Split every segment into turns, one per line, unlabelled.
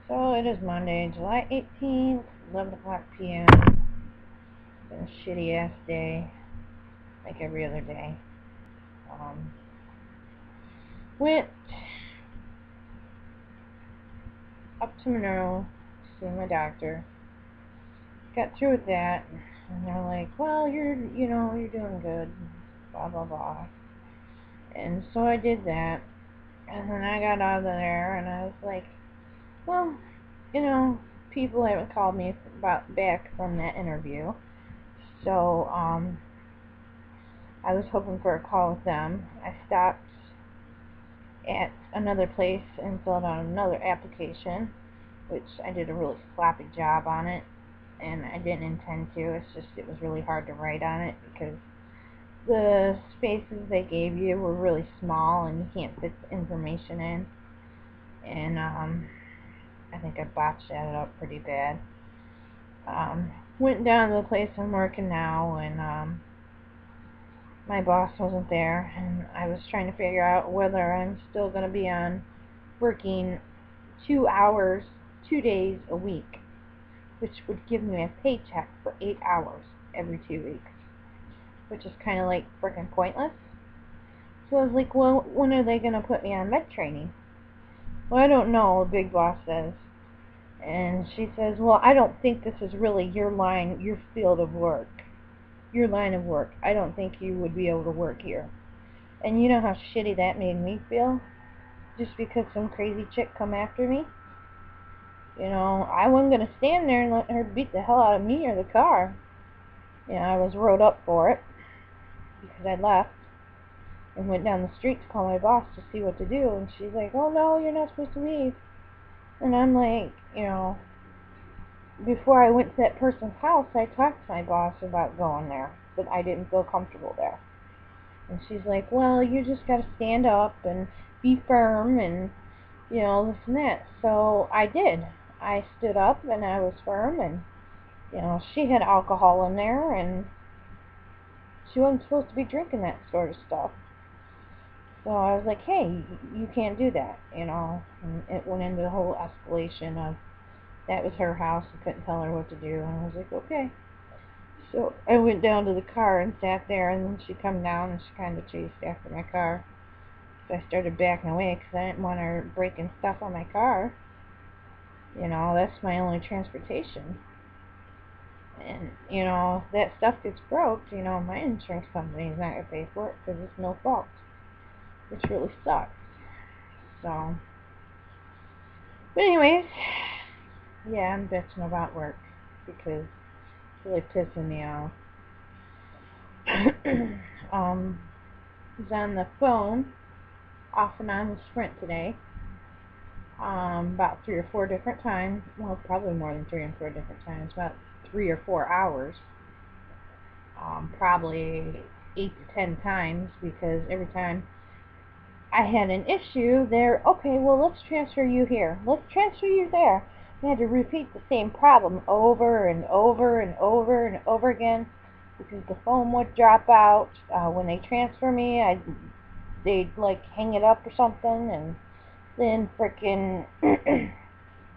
So it is Monday, July 18th, 11 o'clock p.m. It's been a shitty ass day, like every other day. Went up to Monroe to see my doctor. Got through with that, and they're like, well, you're doing good, blah, blah, blah. And so I did that, and then I got out of there, and I was like, well, people haven't called me back from that interview. So, I was hoping for a call with them. I stopped at another place and filled out another application, which I did a really sloppy job on it, and I didn't intend to. It's just it was really hard to write on it because the spaces they gave you were really small and you can't fit the information in. And I think I botched that up pretty bad. Went down to the place I'm working now, and my boss wasn't there, and I was trying to figure out whether I'm still going to be on working 2 hours, 2 days a week, which would give me a paycheck for 8 hours every 2 weeks, which is kind of like freaking pointless. So I was like, well, when are they going to put me on med training? Well, I don't know, the big boss says. And she says, well, I don't think this is really your field of work. Your line of work. I don't think you would be able to work here. And you know how shitty that made me feel? Just because some crazy chick come after me? I wasn't going to stand there and let her beat the hell out of me or the car. I was wrote up for it because I left and went down the street to call my boss to see what to do. And she's like, oh no, you're not supposed to leave. And I'm like, before I went to that person's house, I talked to my boss about going there, but I didn't feel comfortable there. And she's like, well, you just got to stand up and be firm and, this and that. So I did. I stood up and I was firm, and, she had alcohol in there, and she wasn't supposed to be drinking that sort of stuff. So I was like, hey, you can't do that, And it went into the whole escalation of that was her house. I couldn't tell her what to do. And I was like, okay. So I went down to the car and sat there, and then she come down and she kind of chased after my car. So I started backing away because I didn't want her breaking stuff on my car. That's my only transportation. And, if that stuff gets broke, my insurance company is not going to pay for it because it's no fault. Which really sucks. So, but anyways, yeah, I'm bitching about work because it's really pissing me off. Was on the phone off and on with Sprint today. About 3 or 4 different times. Well, probably more than 3 and 4 different times. About 3 or 4 hours. Probably 8 to 10 times, because every time I had an issue, they're, okay, well, let's transfer you here. Let's transfer you there. I had to repeat the same problem over and over and over and over again because the phone would drop out. When they transfer me, they'd like hang it up or something, and then frickin'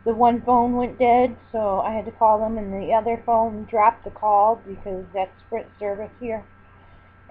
the one phone went dead, so I had to call them, and the other phone dropped the call because that's Sprint service here.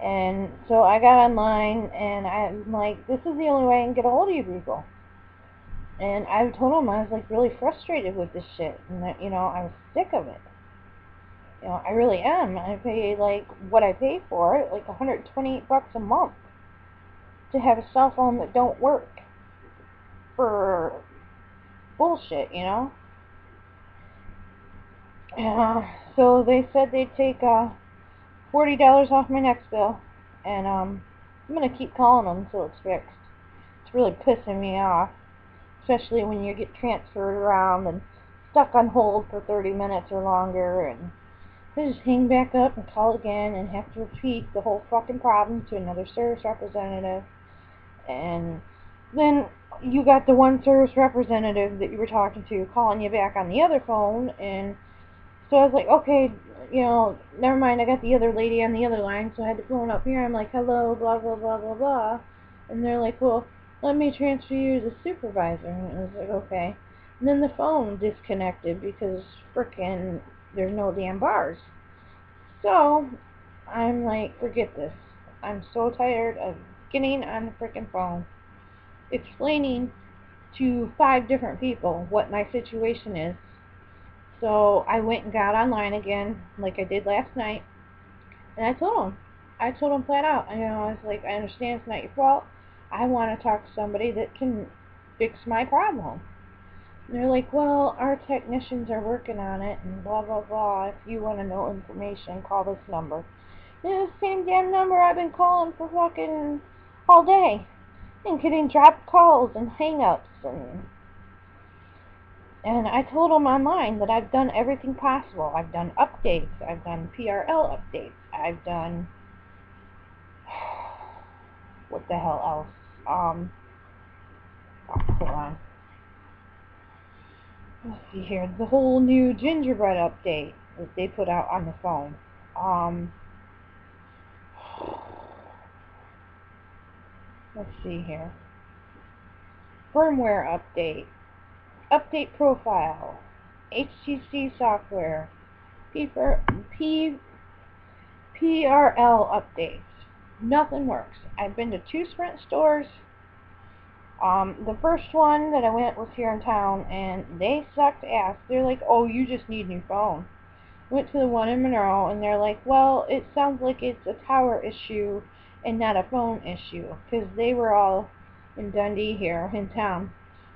And so I got online, and I'm like, this is the only way I can get a hold of you people. And I told them I was like really frustrated with this shit, and that, I was sick of it. I really am. I pay like what I pay for it, like $128 a month to have a cell phone that don't work for bullshit, So they said they'd take $40 off my next bill, and I'm gonna keep calling them until it's fixed. It's really pissing me off, especially when you get transferred around and stuck on hold for 30 minutes or longer, and they just hang back up and call again and have to repeat the whole fucking problem to another service representative. And then you got the one service representative that you were talking to calling you back on the other phone, and so I was like, okay, never mind, I got the other lady on the other line, so I had to phone up here. I'm like, hello, blah, blah, blah, blah, blah. And they're like, well, let me transfer you to the supervisor. And I was like, okay. And then the phone disconnected because frickin' there's no damn bars. So I'm like, forget this. I'm so tired of getting on the frickin' phone, explaining to 5 different people what my situation is. So I went and got online again, like I did last night, and I told them flat out. I was like, I understand it's not your fault. I want to talk to somebody that can fix my problem. And they're like, well, our technicians are working on it, and blah blah blah. If you want to know information, call this number. And it's the same damn number I've been calling for fucking all day, and getting dropped calls and hang-ups and I told them online that I've done everything possible. I've done updates. I've done PRL updates. I've done what the hell else? Hold on. Let's see here. The whole new gingerbread update that they put out on the phone. Let's see here. Firmware update. Update profile. HTC software. PRL updates. Nothing works. I've been to 2 Sprint stores. The first one that I went was here in town, and they sucked ass. They're like, oh, you just need a new phone. Went to the one in Monroe, and they're like, well, it sounds like it's a tower issue and not a phone issue, because they were all in Dundee here in town,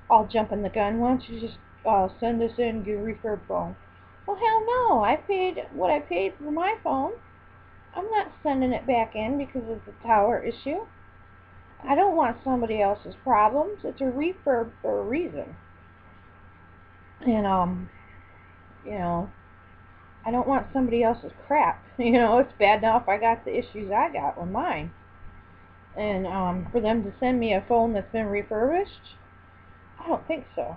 all jumping the gun. Why don't you just send us in and get a refurb phone? Well, hell no. I paid what I paid for my phone. I'm not sending it back in because it's a tower issue. I don't want somebody else's problems. It's a refurb for a reason. And I don't want somebody else's crap. It's bad enough I got the issues I got with mine. And for them to send me a phone that's been refurbished, I don't think so.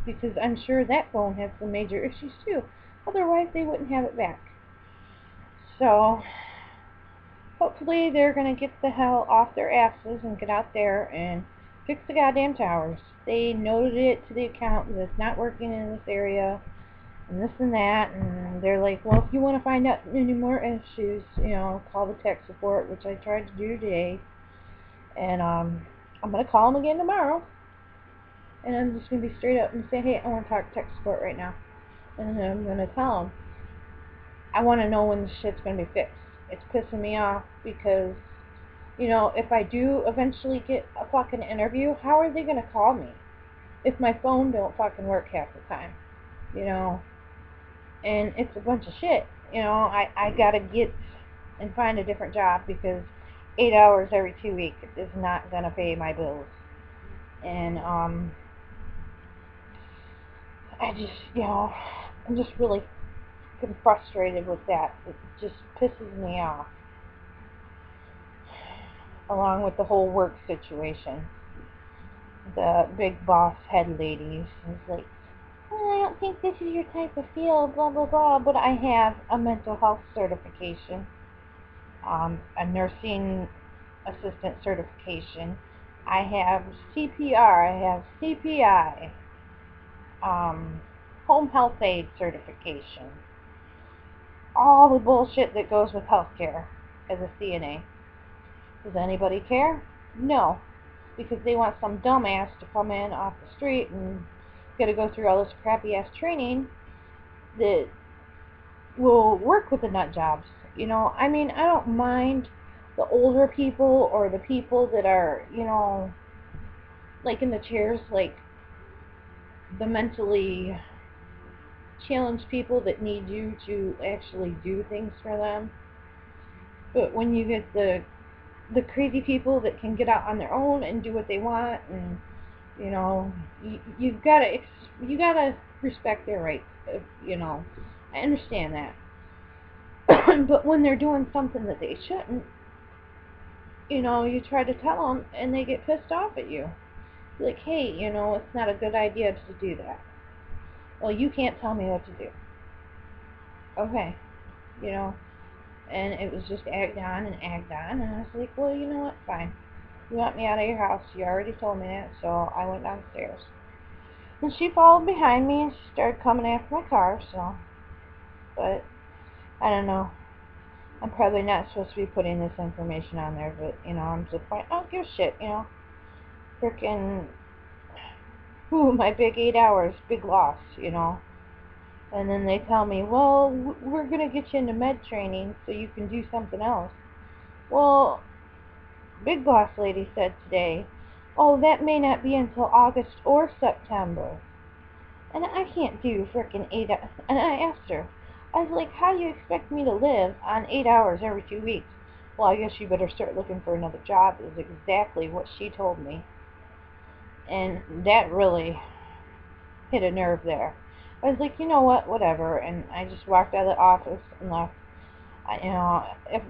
Because I'm sure that phone has some major issues too. Otherwise they wouldn't have it back. So hopefully they're going to get the hell off their asses and get out there and fix the goddamn towers. They noted it to the account that it's not working in this area and this and that, and they're like, well, if you want to find out any more issues, call the tech support, which I tried to do today. And I'm going to call them again tomorrow, and I'm just going to be straight up and say, hey, I want to talk to tech support right now. And I'm going to tell them, I want to know when this shit's going to be fixed. It's pissing me off because, if I do eventually get a fucking interview, how are they going to call me if my phone don't fucking work half the time? And it's a bunch of shit. I gotta get and find a different job because 8 hours every 2 weeks is not gonna pay my bills. And I just, I'm just really frustrated with that. It just pisses me off. Along with the whole work situation. The big boss head lady is like, I don't think this is your type of field, blah, blah, blah, but I have a mental health certification, a nursing assistant certification, I have CPR, I have CPI, home health aid certification, all the bullshit that goes with healthcare as a CNA. Does anybody care? No, because they want some dumbass to come in off the street and got to go through all this crappy ass training that will work with the nut jobs. I mean, I don't mind the older people or the people that are, like in the chairs, like the mentally challenged people that need you to actually do things for them. But when you get the crazy people that can get out on their own and do what they want, and you gotta respect their rights. I understand that. But when they're doing something that they shouldn't, you try to tell them and they get pissed off at you. Like, hey, it's not a good idea to do that. Well, you can't tell me what to do. Okay, and it was just egged on, and I was like, well, you know what, fine. You want me out of your house, you already told me that, so I went downstairs. And she followed behind me and she started coming after my car, so. But, I don't know. I'm probably not supposed to be putting this information on there, but, you know, I'm to the point, I don't give a shit, you know. Frickin', ooh, my big 8 hours, big loss, you know. And then they tell me, well, we're going to get you into med training so you can do something else. Well, Big Boss Lady said today, oh, that may not be until August or September. And I can't do frickin' 8 hours. And I asked her, I was like, how do you expect me to live on 8 hours every 2 weeks? Well, I guess you better start looking for another job, is exactly what she told me. And that really hit a nerve there. I was like, you know what, whatever. And I just walked out of the office and left. You know, if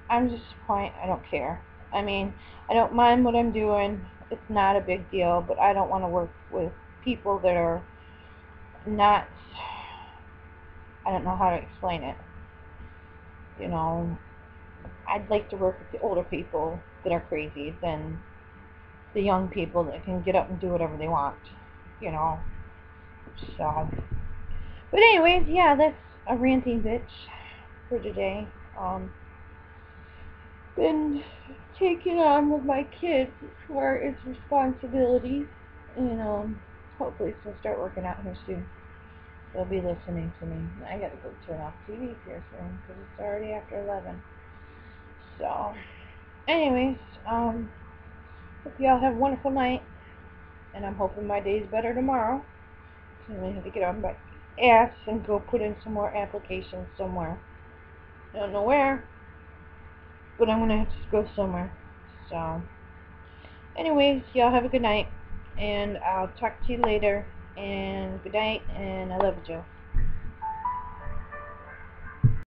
I'm just at the point, I don't care. I mean, I don't mind what I'm doing. It's not a big deal, but I don't want to work with people that are not, I don't know how to explain it. You know, I'd like to work with the older people that are crazy than the young people that can get up and do whatever they want. You know, so. But anyways, yeah, that's a ranting bitch for today. Been taking on with my kids as far as responsibilities, and hopefully she'll start working out here soon. They'll be listening to me. I gotta go turn off TV here soon because it's already after 11. So, anyways, hope y'all have a wonderful night, and I'm hoping my day's better tomorrow. So I'm gonna have to get on my ass and go put in some more applications somewhere. I don't know where, but I'm gonna have to go somewhere. So, anyways, y'all have a good night, and I'll talk to you later. And good night, and I love you, Joe.